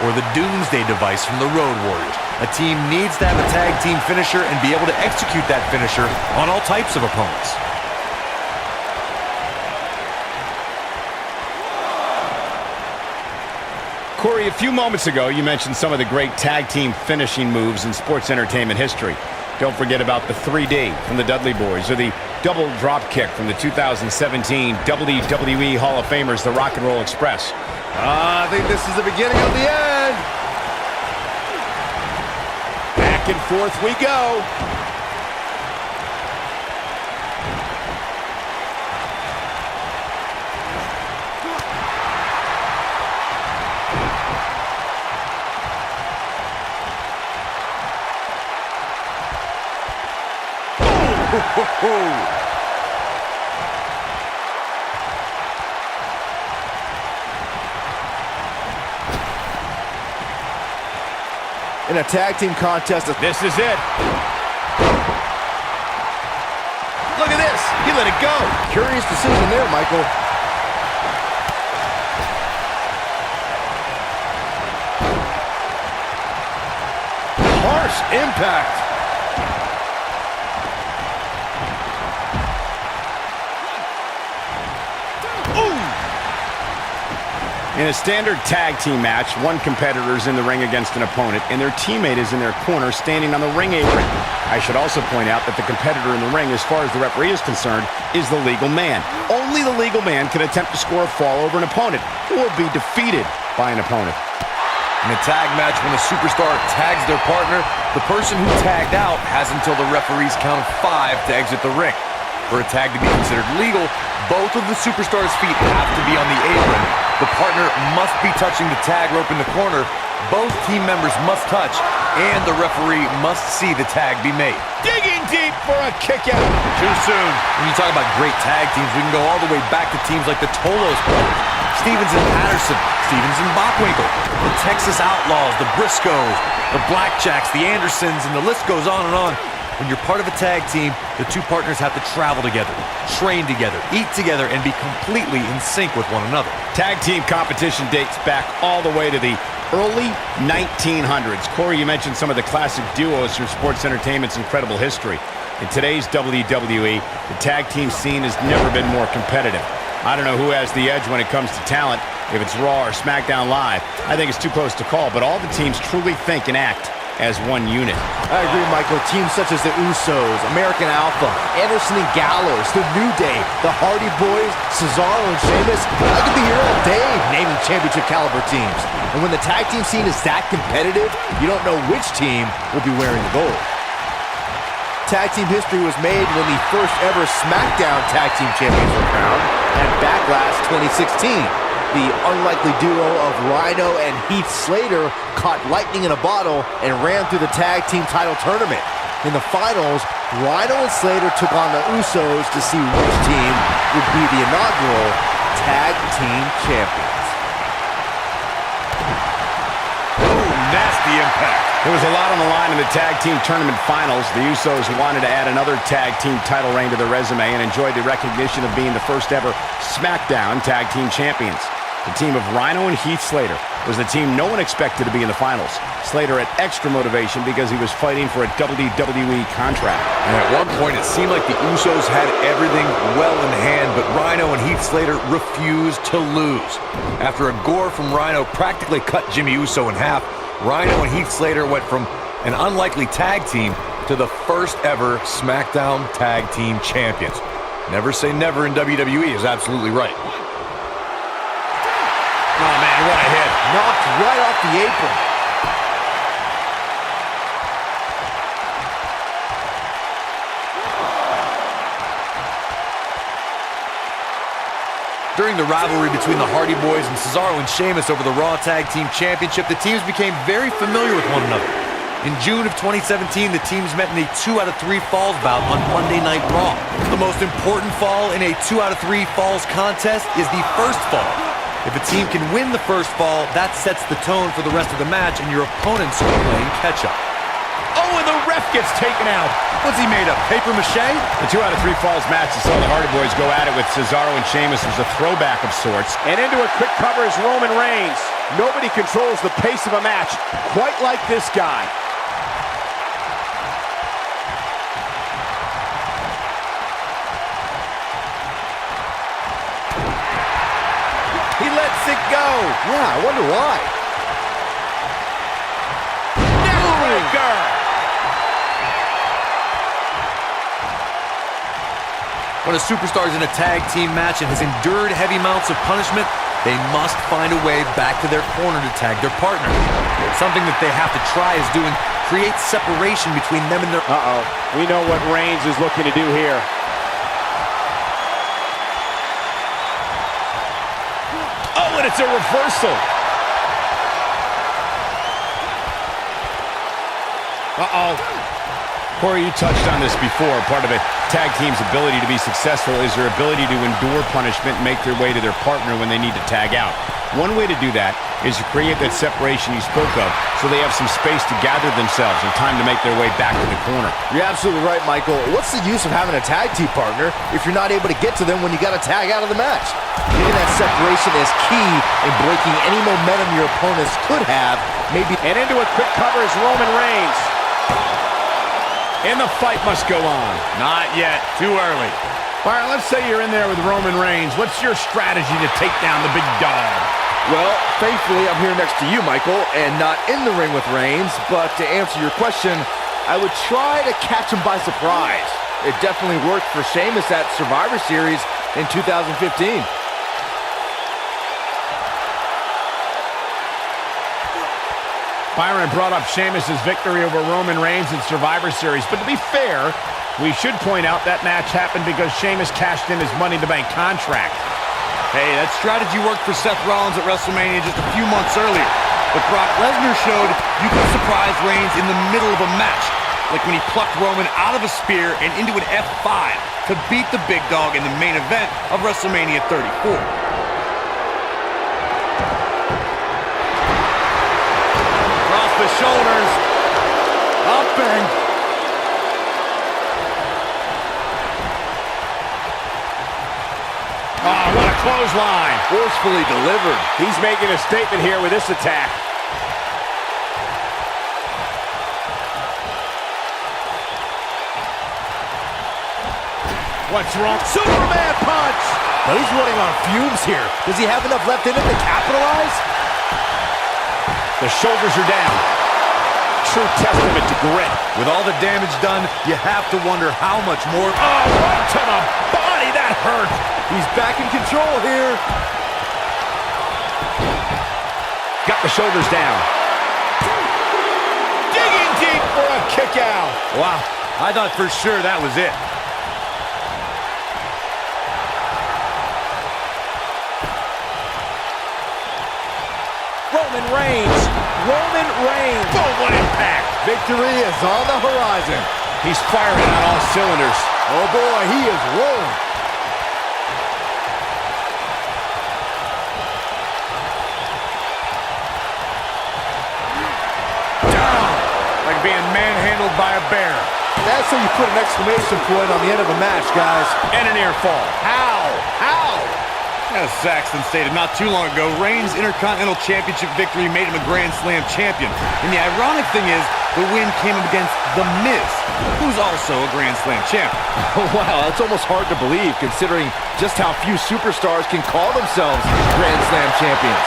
or the doomsday device from the Road Warriors. A team needs to have a tag team finisher and be able to execute that finisher on all types of opponents. Corey, a few moments ago, you mentioned some of the great tag team finishing moves in sports entertainment history. Don't forget about the 3D from the Dudley Boys, or the double drop kick from the 2017 WWE Hall of Famers, the Rock and Roll Express. I think this is the beginning of the end. Back and forth we go. In a tag team contest, this is it. Look at this. He let it go. Curious decision there, Michael. Harsh impact. In a standard tag team match, one competitor is in the ring against an opponent, and their teammate is in their corner standing on the ring apron. I should also point out that the competitor in the ring, as far as the referee is concerned, is the legal man. Only the legal man can attempt to score a fall over an opponent or be defeated by an opponent. In a tag match, when a superstar tags their partner, the person who tagged out has until the referee's count of 5 to exit the ring. For a tag to be considered legal, both of the superstar's feet have to be on the apron. The partner must be touching the tag rope in the corner. Both team members must touch, and the referee must see the tag be made. Digging deep for a kick out. Too soon. When you talk about great tag teams, we can go all the way back to teams like the Tolos brothers, Stevens and Patterson, Stevens and Bockwinkel, the Texas Outlaws, the Briscoes, the Blackjacks, the Andersons, and the list goes on and on. When you're part of a tag team, the two partners have to travel together, train together, eat together, and be completely in sync with one another. Tag team competition dates back all the way to the early 1900s. Corey, you mentioned some of the classic duos from sports entertainment's incredible history. In today's WWE, the tag team scene has never been more competitive. I don't know who has the edge when it comes to talent, if it's Raw or SmackDown Live. I think it's too close to call, but all the teams truly think and act as one unit. I agree, Michael. Teams such as the Usos, American Alpha, Anderson and Gallows, The New Day, the Hardy Boys, Cesaro and Sheamus. I could be here all day naming championship caliber teams. And when the tag team scene is that competitive, you don't know which team will be wearing the gold. Tag team history was made when the first ever SmackDown Tag Team Champions were crowned at Backlash 2016. The unlikely duo of Rhino and Heath Slater caught lightning in a bottle and ran through the tag team title tournament. In the finals, Rhino and Slater took on the Usos to see which team would be the inaugural tag team champions. Oh, nasty impact. There was a lot on the line in the tag team tournament finals. The Usos wanted to add another tag team title reign to their resume and enjoyed the recognition of being the first ever SmackDown tag team champions. The team of Rhino and Heath Slater was the team no one expected to be in the finals. Slater had extra motivation because he was fighting for a WWE contract. And at one point, it seemed like the Usos had everything well in hand, but Rhino and Heath Slater refused to lose. After a gore from Rhino practically cut Jimmy Uso in half, Rhino and Heath Slater went from an unlikely tag team to the first ever SmackDown Tag Team Champions. Never say never in WWE is absolutely right. Oh, man, what a hit. Knocked right off the apron. During the rivalry between the Hardy Boys and Cesaro and Sheamus over the Raw Tag Team Championship, the teams became very familiar with one another. In June of 2017, the teams met in a 2 out of 3 falls bout on Monday Night Raw. The most important fall in a 2 out of 3 falls contest is the first fall. If a team can win the first fall, that sets the tone for the rest of the match, and your opponents are playing catch-up. Oh, and the ref gets taken out. What's he made of, paper mache? The 2 out of 3 falls match, you saw the Hardy Boys go at it with Cesaro and Sheamus. It was a throwback of sorts. And into a quick cover is Roman Reigns. Nobody controls the pace of a match quite like this guy. He lets it go. Yeah, I wonder why. Neckbreaker! When a superstar is in a tag team match and has endured heavy amounts of punishment, they must find a way back to their corner to tag their partner. Something that they have to try is doing create separation between them and their... We know what Reigns is looking to do here. Oh, and it's a reversal. Corey, you touched on this before. Part of a tag team's ability to be successful is their ability to endure punishment and make their way to their partner when they need to tag out. One way to do that is to create that separation you spoke of so they have some space to gather themselves and time to make their way back to the corner. You're absolutely right, Michael. What's the use of having a tag team partner if you're not able to get to them when you got to tag out of the match? Getting that separation is key in breaking any momentum your opponents could have. And into a quick cover is Roman Reigns. And the fight must go on. Not yet. Too early. All right, let's say you're in there with Roman Reigns. What's your strategy to take down the big dog? Well, thankfully, I'm here next to you, Michael, and not in the ring with Reigns. But to answer your question, I would try to catch him by surprise. It definitely worked for Sheamus at Survivor Series in 2015. Byron brought up Sheamus' victory over Roman Reigns in Survivor Series, but to be fair, we should point out that match happened because Sheamus cashed in his Money in the Bank contract. Hey, that strategy worked for Seth Rollins at WrestleMania just a few months earlier. But Brock Lesnar showed you can surprise Reigns in the middle of a match, like when he plucked Roman out of a spear and into an F5 to beat the big dog in the main event of WrestleMania 34. The shoulders, up and... Oh, what a clothesline. Forcefully delivered. He's making a statement here with this attack. What's wrong? Superman punch! Now he's running on fumes here. Does he have enough left in him to capitalize? The shoulders are down. True testament to grit. With all the damage done, you have to wonder how much more... Oh, right to the body. That hurt. He's back in control here. Got the shoulders down. Digging deep for a kick out. Wow, I thought for sure that was it. Roman Reigns. Roman Reigns. Oh, what impact. Victory is on the horizon. He's firing on all cylinders. Oh boy, he is rolling. Down. Like being manhandled by a bear. That's how you put an exclamation point on the end of a match, guys. And an ear fall. How? How? As Saxton stated not too long ago, Reigns' Intercontinental Championship victory made him a Grand Slam champion. And the ironic thing is, the win came against The Miz, who's also a Grand Slam champion. Wow, that's almost hard to believe, considering just how few superstars can call themselves Grand Slam champions.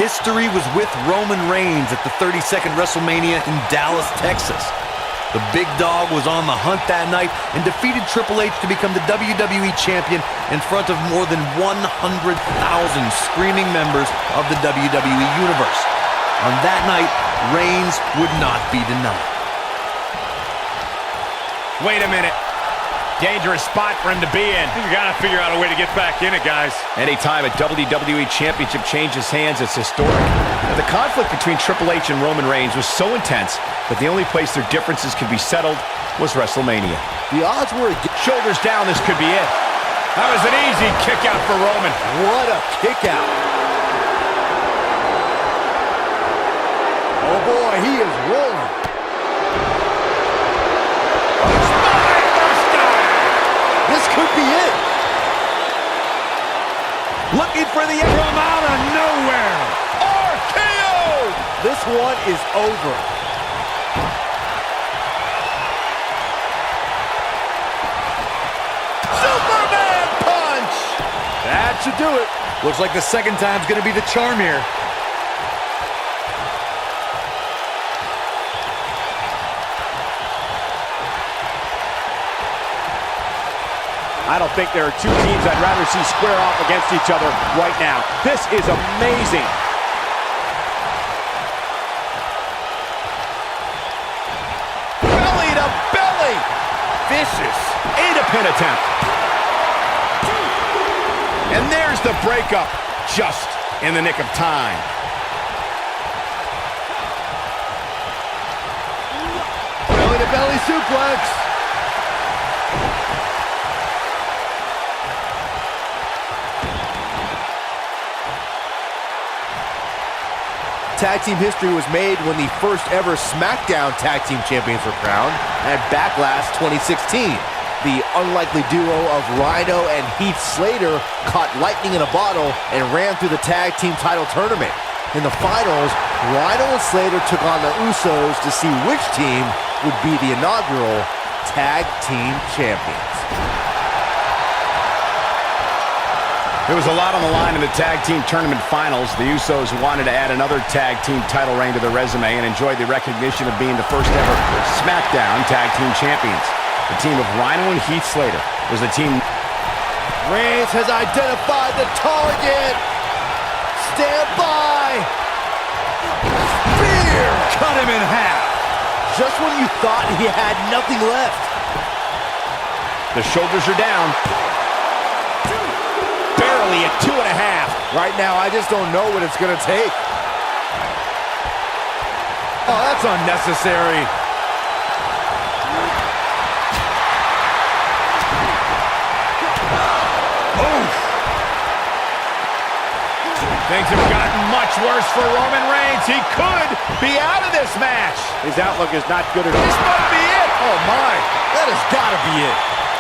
History was with Roman Reigns at the 32nd WrestleMania in Dallas, Texas. The big dog was on the hunt that night and defeated Triple H to become the WWE Champion in front of more than 100,000 screaming members of the WWE Universe. On that night, Reigns would not be denied. Wait a minute. Dangerous spot for him to be in. You gotta figure out a way to get back in it, guys. Anytime a WWE Championship changes hands, it's historic. But the conflict between Triple H and Roman Reigns was so intense that the only place their differences could be settled was WrestleMania. The odds were... Shoulders down, this could be it. That was an easy kick out for Roman. What a kick out. Oh boy, he is rolling. This could be it. Looking for the from out of nowhere. RKO! This one is over. Superman punch! That should do it. Looks like the second time's going to be the charm here. I don't think there are two teams I'd rather see square off against each other right now. This is amazing. Belly to belly! Vicious. 8-pin attempt. And there's the breakup, just in the nick of time. Belly to belly suplex. Tag team history was made when the first ever SmackDown Tag Team Champions were crowned at Backlash 2016. The unlikely duo of Rhino and Heath Slater caught lightning in a bottle and ran through the tag team title tournament. In the finals, Rhino and Slater took on the Usos to see which team would be the inaugural Tag Team Champions. There was a lot on the line in the tag team tournament finals. The Usos wanted to add another tag team title reign to their resume and enjoyed the recognition of being the first ever SmackDown Tag Team Champions. The team of Rhino and Heath Slater was the team. Reigns has identified the target. Stand by. Spear. Cut him in half. Just when you thought he had nothing left. The shoulders are down. Barely at 2.5. Right now, I just don't know what it's going to take. Oh, that's unnecessary. Things have gotten much worse for Roman Reigns. He could be out of this match. His outlook is not good at all. This might be it. Oh, my. That has got to be it.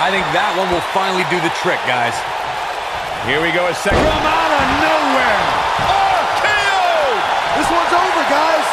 I think that one will finally do the trick, guys. Here we go, a second. From out of nowhere. RKO! This one's over, guys.